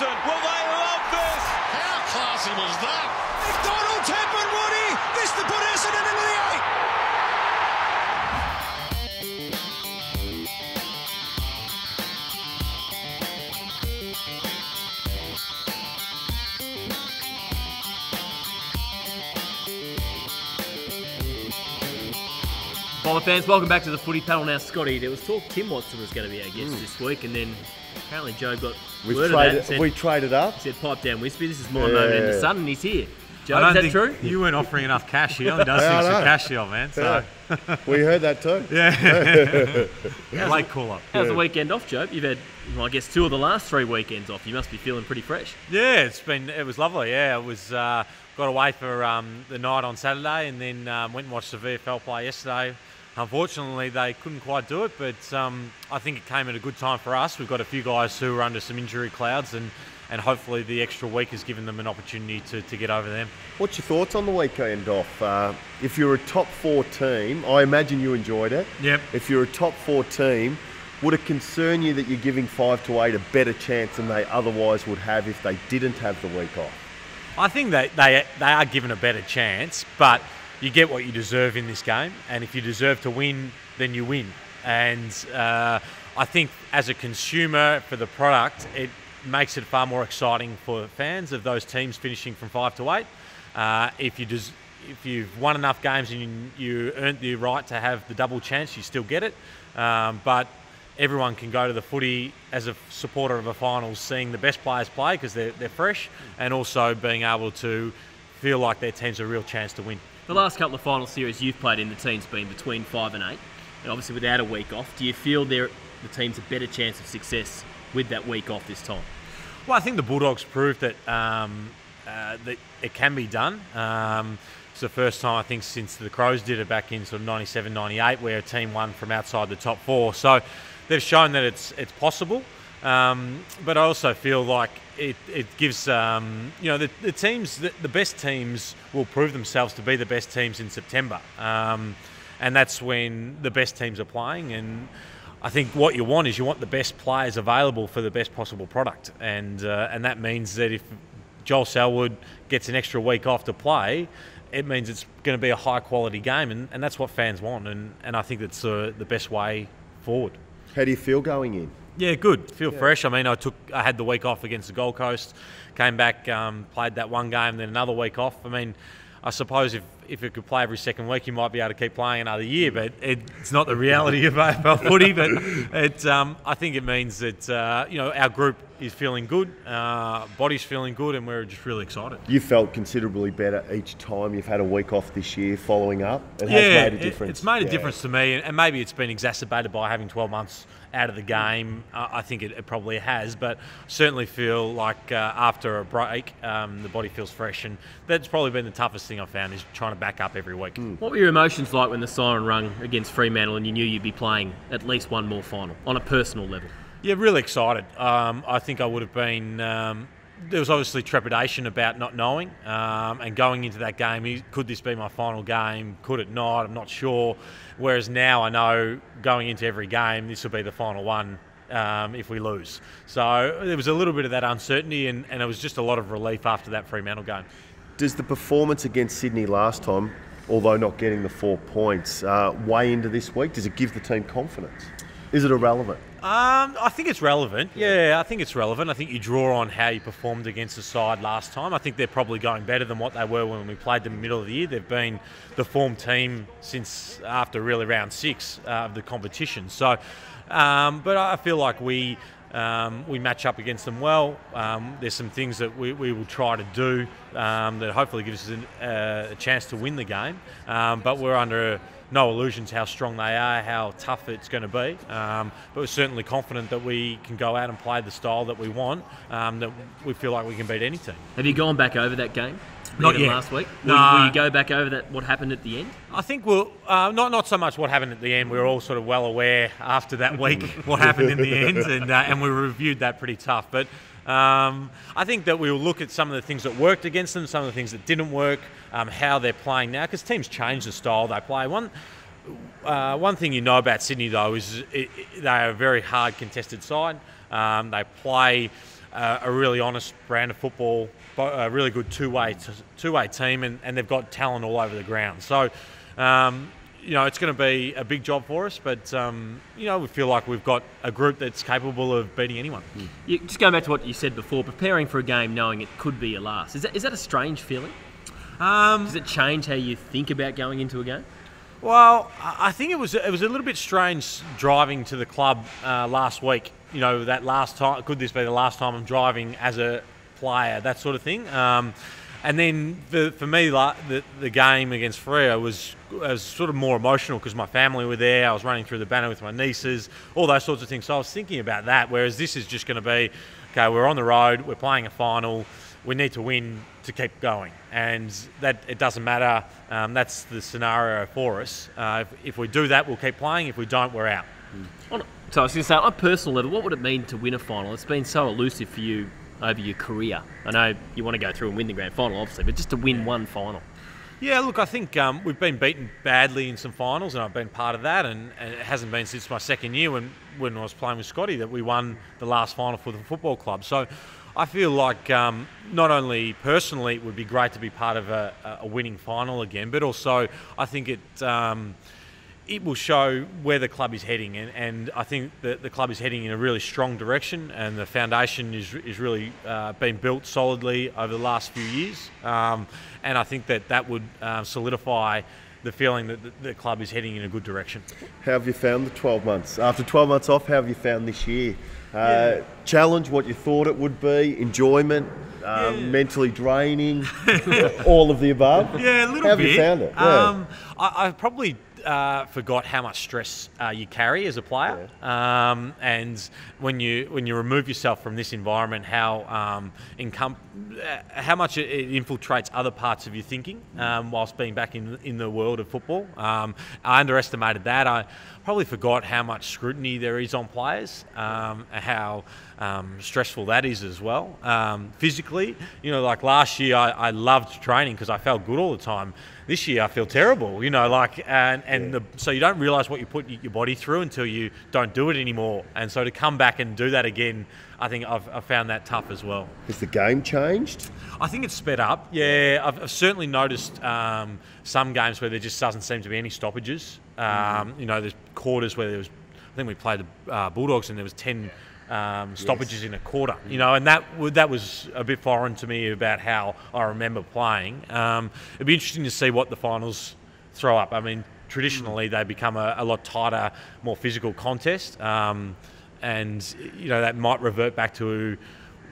Watson. Will they love this? How classy was that? If Donald's happened, Woody, this to put Essendon into the 8. Bomber fans, welcome back to the footy panel. Now, Scotty, there was talk Tim Watson was going to be our guest this week, and then apparently Joe got word of that and said, we traded up. He said, pipe down, Wispy, this is my moment in the sun, and he's here. Joe, I don't is that think true? You weren't offering enough cash. He only does things for cash deal, man. So. We heard that too. Yeah. Late call up. How's the weekend off, Joe? You've had, well, I guess, 2 of the last 3 weekends off. You must be feeling pretty fresh. Yeah, it was lovely. Yeah, it was got away for the night on Saturday, and then went and watched the VFL play yesterday. Unfortunately, they couldn't quite do it, but I think it came at a good time for us. We've got a few guys who are under some injury clouds, and hopefully the extra week has given them an opportunity to get over them. What's your thoughts on the weekend off? If you're a top 4 team, I imagine you enjoyed it. Yep. If you're a top 4 team, would it concern you that you're giving 5 to 8 a better chance than they otherwise would have if they didn't have the week off? I think that they are given a better chance, but you get what you deserve in this game, and if you deserve to win, then you win. And I think as a consumer for the product, it makes it far more exciting for fans of those teams finishing from 5 to 8. If you've won enough games and you earned the right to have the double chance, you still get it. But everyone can go to the footy as a supporter of a finals, seeing the best players play because they're fresh, and also being able to feel like their team's a real chance to win. The last couple of final series you've played in, the team's been between 5 and 8, and obviously without a week off. Do you feel the team's a better chance of success with that week off this time? Well, I think the Bulldogs proved that that it can be done. It's the first time, I think, since the Crows did it back in sort of 97, 98, where a team won from outside the top 4. So they've shown that it's possible. But I also feel like it gives the teams, the best teams will prove themselves to be the best teams in September, and that's when the best teams are playing. And I think what you want is you want the best players available for the best possible product, and that means that if Joel Selwood gets an extra week off to play, it means it's going to be a high quality game, and that's what fans want, and I think that's the best way forward. How do you feel going in? Yeah, good. Feel fresh. I mean, I had the week off against the Gold Coast, came back, played that one game, then another week off. I mean, I suppose if it could play every second week, you might be able to keep playing another year, but it's not the reality of AFL footy. But I think it means that our group is feeling good, body's feeling good, and we're just really excited. You felt considerably better each time you've had a week off this year following up. It has made a difference. It's made a difference to me, and maybe it's been exacerbated by having 12 months out of the game. I think it probably has, but certainly feel like after a break, the body feels fresh, and that's probably been the toughest thing I've found, is trying to back up every week. What were your emotions like when the siren rung against Fremantle and you knew you'd be playing at least one more final on a personal level? Yeah, really excited. I think I would have been... there was obviously trepidation about not knowing, and going into that game, could this be my final game? Could it not? I'm not sure. Whereas now I know, going into every game, this will be the final one if we lose. So there was a little bit of that uncertainty, and it was just a lot of relief after that Fremantle game. Does the performance against Sydney last time, although not getting the 4 points, weigh into this week? Does it give the team confidence? Is it irrelevant? I think it's relevant. Yeah, I think it's relevant. I think you draw on how you performed against the side last time. I think they're probably going better than what they were when we played them in the middle of the year. They've been the form team since after really round 6 of the competition. So, but I feel like we match up against them well. There's some things that we will try to do that hopefully gives us a chance to win the game. But we're under no illusions how strong they are, how tough it's going to be. But we're certainly confident that we can go out and play the style that we want, that we feel like we can beat any team. Have you gone back over that game? Not yet. Last week? No. Will you go back over that? What happened at the end? I think we'll not so much what happened at the end. We were all sort of well aware after that week what happened in the end, and we reviewed that pretty tough. But I think that we'll look at some of the things that worked against them, some of the things that didn't work, how they're playing now, because teams change the style they play. One thing you know about Sydney, though, is they are a very hard contested side. They play a really honest brand of football, a really good two-way team, and they've got talent all over the ground. So, it's going to be a big job for us, but, we feel like we've got a group that's capable of beating anyone. Just going back to what you said before, preparing for a game knowing it could be your last. Is that a strange feeling? Does it change how you think about going into a game? Well, I think it was a little bit strange driving to the club last week. That last time, could this be the last time I'm driving as a player, that sort of thing. And then for me, the game against Freo was sort of more emotional because my family were there. I was running through the banner with my nieces, all those sorts of things. So I was thinking about that, whereas this is just going to be, okay, we're on the road, we're playing a final, we need to win to keep going. And that it doesn't matter. That's the scenario for us. If we do that, we'll keep playing. If we don't, we're out. So I was going to say, on a personal level, what would it mean to win a final? It's been so elusive for you over your career. I know you want to go through and win the grand final, obviously, but just to win one final. Yeah, look, I think we've been beaten badly in some finals, and I've been part of that, and it hasn't been since my second year when I was playing with Scotty that we won the last final for the football club. So I feel like not only personally it would be great to be part of a winning final again, but also I think it will show where the club is heading, and I think that the club is heading in a really strong direction, and the foundation is really been built solidly over the last few years, and I think that would solidify the feeling that the club is heading in a good direction. How have you found the 12 months? After 12 months off, how have you found this year? Challenge, what you thought it would be, enjoyment, mentally draining, all of the above? Yeah, a little bit. How have you found it? Yeah. I probably forgot how much stress you carry as a player, and when you remove yourself from this environment, how much it infiltrates other parts of your thinking whilst being back in the world of football. I underestimated that. I probably forgot how much scrutiny there is on players, how stressful that is as well. Physically, like last year, I loved training because I felt good all the time. This year, I feel terrible, so you don't realise what you put your body through until you don't do it anymore. And so to come back and do that again, I think I've found that tough as well. Has the game changed? I think it's sped up. Yeah, I've certainly noticed some games where there just doesn't seem to be any stoppages. There's quarters where there was, I think we played the Bulldogs and there was 10 stoppages in a quarter, and that was a bit foreign to me about how I remember playing. It'd be interesting to see what the finals throw up. I mean, traditionally they become a lot tighter, more physical contest, and that might revert back to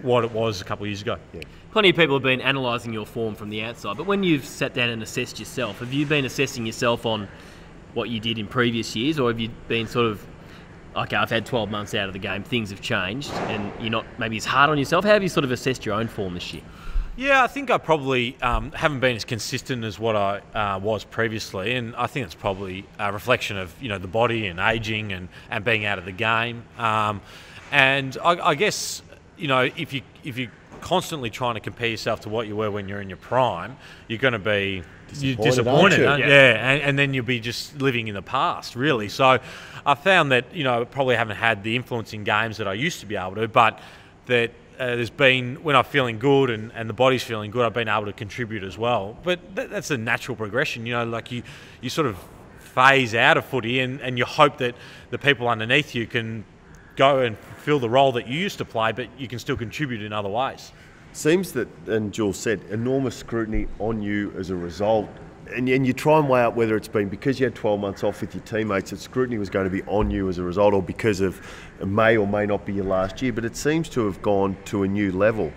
what it was a couple of years ago. Yeah. Plenty of people have been analysing your form from the outside, but when you've sat down and assessed yourself, have you been assessing yourself on what you did in previous years, or have you been sort of, okay, I've had 12 months out of the game, things have changed, and you're not maybe as hard on yourself? How have you sort of assessed your own form this year? Yeah, I think I probably haven't been as consistent as what I was previously, and I think it's probably a reflection of the body and ageing and being out of the game. And I guess if you're constantly trying to compare yourself to what you were when you're in your prime, you're going to be disappointed, aren't you? And then you'll be just living in the past, really. So I found that I probably haven't had the influencing games that I used to be able to, but that there's been, when I'm feeling good and the body's feeling good, I've been able to contribute as well. But that's a natural progression, like you sort of phase out of footy and you hope that the people underneath you can go and fulfill the role that you used to play, but you can still contribute in other ways. Seems that, and Jules said, enormous scrutiny on you as a result. And you try and weigh up whether it's been because you had 12 months off with your teammates that scrutiny was going to be on you as a result, or because of it may or may not be your last year, but it seems to have gone to a new level.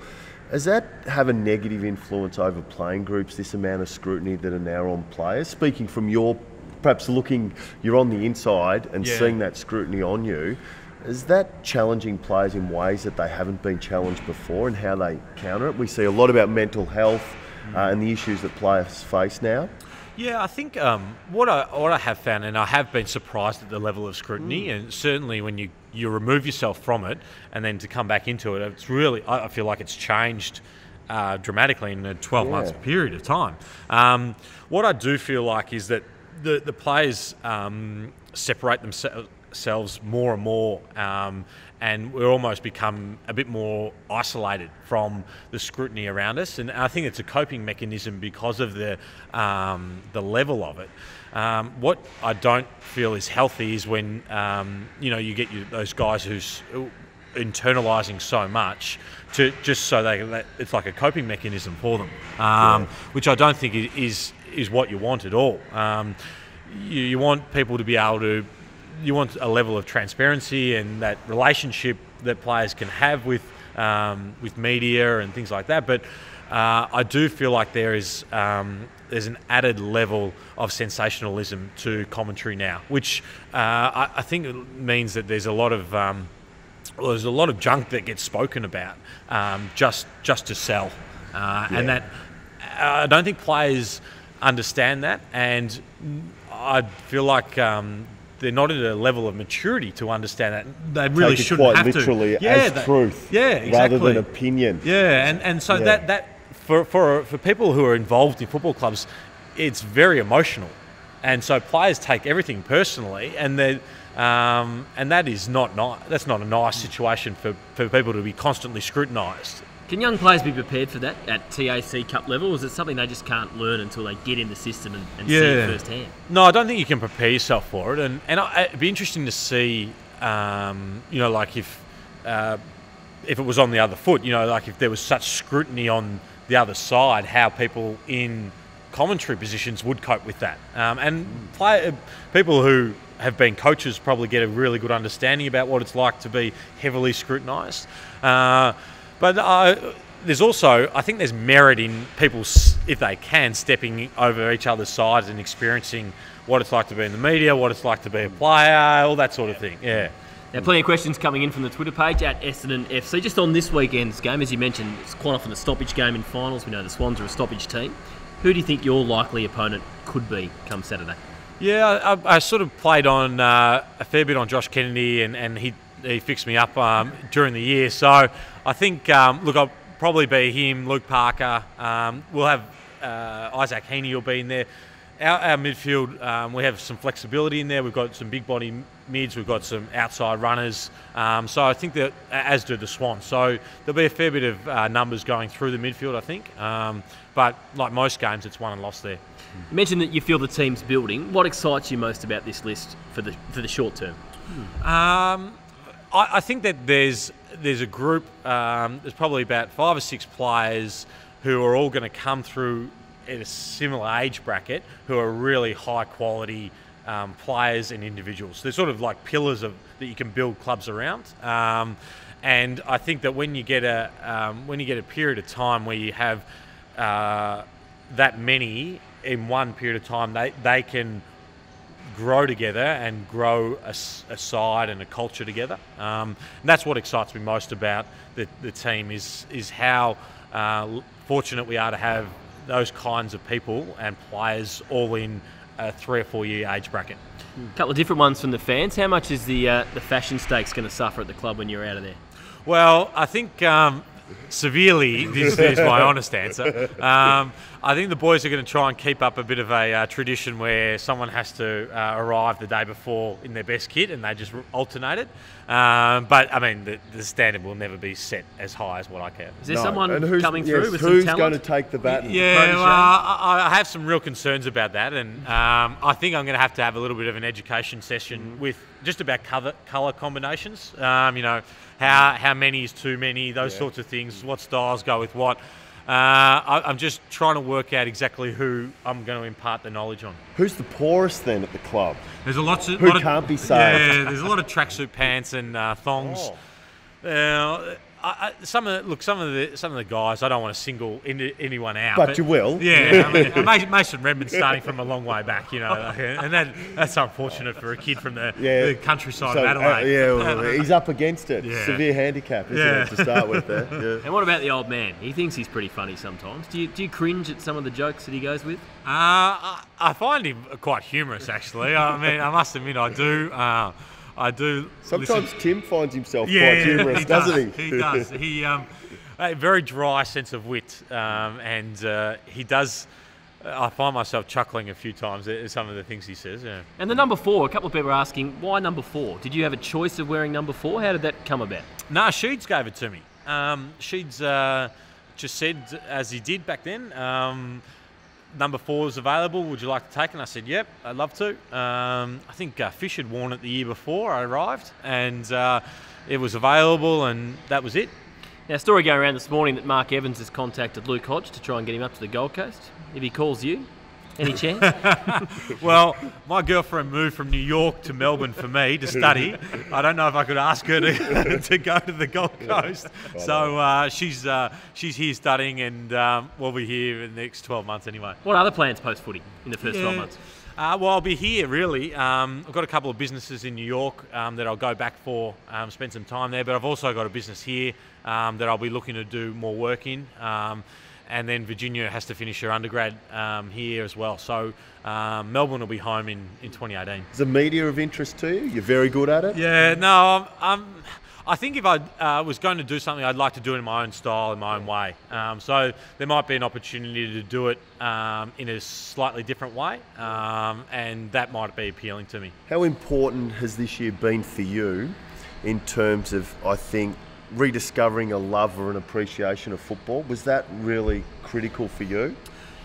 Does that have a negative influence over playing groups, this amount of scrutiny that are now on players? Speaking from your, perhaps you're on the inside and seeing that scrutiny on you, is that challenging players in ways that they haven't been challenged before and how they counter it? We see a lot about mental health and the issues that players face now. Yeah, I think what I have found, and I have been surprised at the level of scrutiny, and certainly when you remove yourself from it and then to come back into it, it's really, I feel like it's changed dramatically in a 12-month period of time. What I do feel like is that the players separate themselves more and more, and we're almost become a bit more isolated from the scrutiny around us. And I think it's a coping mechanism because of the level of it. What I don't feel is healthy is when you get those guys who's internalising so much to just so that it's like a coping mechanism for them, which I don't think is what you want at all. You want people to be able to. You want a level of transparency and that relationship that players can have with media and things like that. But I do feel like there's an added level of sensationalism to commentary now, which I think it means that there's a lot of junk that gets spoken about just to sell, and that I don't think players understand that, and I feel like they're not at a level of maturity to understand that. They really shouldn't have to. Literally as truth, exactly, rather than opinion. And so that for people who are involved in football clubs, it's very emotional, and so players take everything personally, and that is that's not a nice situation for people to be constantly scrutinised. Can young players be prepared for that at TAC Cup level, or is it something they just can't learn until they get in the system and see it firsthand? No, I don't think you can prepare yourself for it, and it'd be interesting to see, like if it was on the other foot, like if there was such scrutiny on the other side, how people in commentary positions would cope with that. And people who have been coaches probably get a really good understanding about what it's like to be heavily scrutinised. But there's also, I think there's merit in people, if they can, stepping over each other's sides and experiencing what it's like to be in the media, what it's like to be a player, all that sort of thing. Yeah. Now, plenty of questions coming in from the Twitter page at Essendon FC. Just on this weekend's game, as you mentioned, it's quite often a stoppage game in finals. We know the Swans are a stoppage team. Who do you think your likely opponent could be come Saturday? Yeah, I sort of played on a fair bit on Josh Kennedy, and he fixed me up during the year. So I think, I'll probably be him, Luke Parker. We'll have Isaac Heaney will be in there. Our midfield, we have some flexibility in there. We've got some big body mids. We've got some outside runners. So I think that, as do the Swans. So there'll be a fair bit of numbers going through the midfield, I think. But like most games, it's won and lost there. You mentioned that you feel the team's building. What excites you most about this list for the short term? I think that there's a group. There's probably about 5 or 6 players who are all going to come through at a similar age bracket, who are really high quality players and individuals. They're sort of like pillars that you can build clubs around. And I think that when you get a period of time where you have that many in one period of time, they can grow together and grow a side and a culture together. And that's what excites me most about the team is how fortunate we are to have those kinds of people and players all in a 3 or 4 year age bracket. A couple of different ones from the fans. How much is the fashion stakes going to suffer at the club when you're out of there? Well, I think severely, this is my honest answer. I think the boys are going to try and keep up a bit of a tradition where someone has to arrive the day before in their best kit and they just alternate it. But, I mean, the standard will never be set as high as what I can. Is there someone coming through with some who's talent? going to take the baton? Yeah, well, I have some real concerns about that, and I think I'm going to have a little bit of an education session with just about colour combinations. How many is too many, those sorts of things, what styles go with what. I'm just trying to work out exactly who I'm going to impart the knowledge on. Who's the poorest then at the club? There's a lot who can't be saved. Yeah, there's a lot of tracksuit pants and thongs. Some of the guys, I don't want to single anyone out, but you will. Yeah, I mean, Mason Redmond's starting from a long way back, and that's unfortunate for a kid from the countryside of Adelaide. Well, he's up against it. Yeah. Severe handicap, isn't it, to start with? There. Yeah. And what about the old man? He thinks he's pretty funny sometimes. Do you cringe at some of the jokes that he goes with? I find him quite humorous, actually. I mean, I must admit, I do. Sometimes Tim finds himself quite humorous, doesn't he? He does. He a very dry sense of wit, and he does I find myself chuckling a few times at some of the things he says. Yeah. And the number 4, a couple of people are asking, why number 4? Did you have a choice of wearing number 4? How did that come about? No, Sheeds gave it to me. Sheeds just said, as he did back then, number 4 is available. Would you like to take it? And I said, yep, I'd love to. I think Fish had worn it the year before I arrived, and it was available, and that was it. Now, a story going around this morning that Mark Evans has contacted Luke Hodge to try and get him up to the Gold Coast. If he calls you, any chance? Well, my girlfriend moved from New York to Melbourne for me to study. I don't know if I could ask her to go to the Gold Coast. So she's here studying, and we'll be here in the next 12 months anyway. What other plans post-footy in the first 12 months? Well, I'll be here, really. I've got a couple of businesses in New York that I'll go back for, spend some time there. But I've also got a business here that I'll be looking to do more work in. And then Virginia has to finish her undergrad here as well. So Melbourne will be home in 2018. Is the media of interest to you? You're very good at it? Yeah, no, I think if I was going to do something, I'd like to do it in my own style, in my own way. So there might be an opportunity to do it in a slightly different way, and that might be appealing to me. How important has this year been for you in terms of, I think, rediscovering a love or an appreciation of football? Was that really critical for you?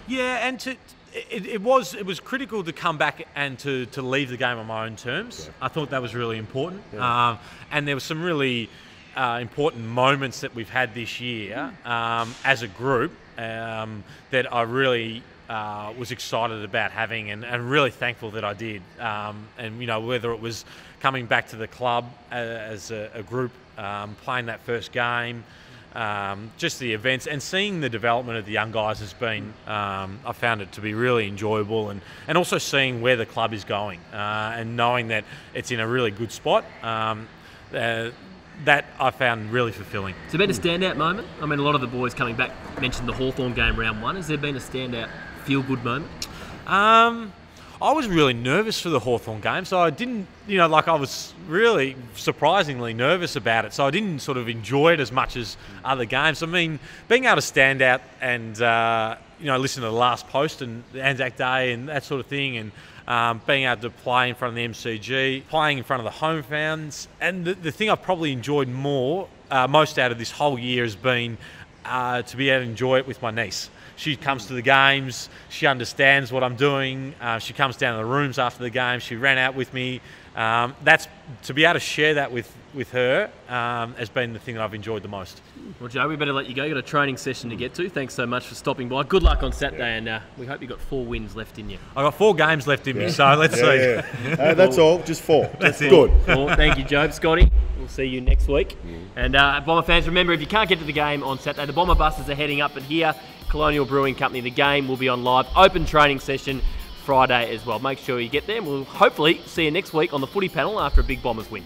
Yeah, and it was critical to come back and to leave the game on my own terms. Yeah. I thought that was really important. Yeah. And there were some really important moments that we've had this year as a group that I really was excited about having, and really thankful that I did. And, you know, whether it was coming back to the club as a group, playing that first game, just the events and seeing the development of the young guys has been, I found it to be really enjoyable, and also seeing where the club is going and knowing that it's in a really good spot. That I found really fulfilling. Has there been a standout moment? I mean, a lot of the boys coming back mentioned the Hawthorn game round 1. Has there been a standout feel-good moment? I was really nervous for the Hawthorn game, so I didn't, I was really surprisingly nervous about it, so I didn't sort of enjoy it as much as other games. I mean, being able to stand out and, listen to the last post and Anzac Day and that sort of thing, and being able to play in front of the MCG, playing in front of the home fans, and the thing I've probably enjoyed most out of this whole year has been to be able to enjoy it with my niece. She comes to the games, she understands what I'm doing, she comes down to the rooms after the game, she ran out with me. That's to be able to share that with her has been the thing that I've enjoyed the most. Well, Joe, we better let you go. You've got a training session to get to. Thanks so much for stopping by. Good luck on Saturday, and we hope you've got 4 wins left in you. I've got 4 games left in me, so let's see. Yeah. That's all, just 4. That's it. Good. Well, thank you, Jobe. Scotty, we'll see you next week. And Bomber fans, remember, if you can't get to the game on Saturday, the Bomber buses are heading up, and here, Colonial Brewing Company, the game will be on live. Open training session Friday as well. Make sure you get there, and we'll hopefully see you next week on the footy panel after a big Bombers win.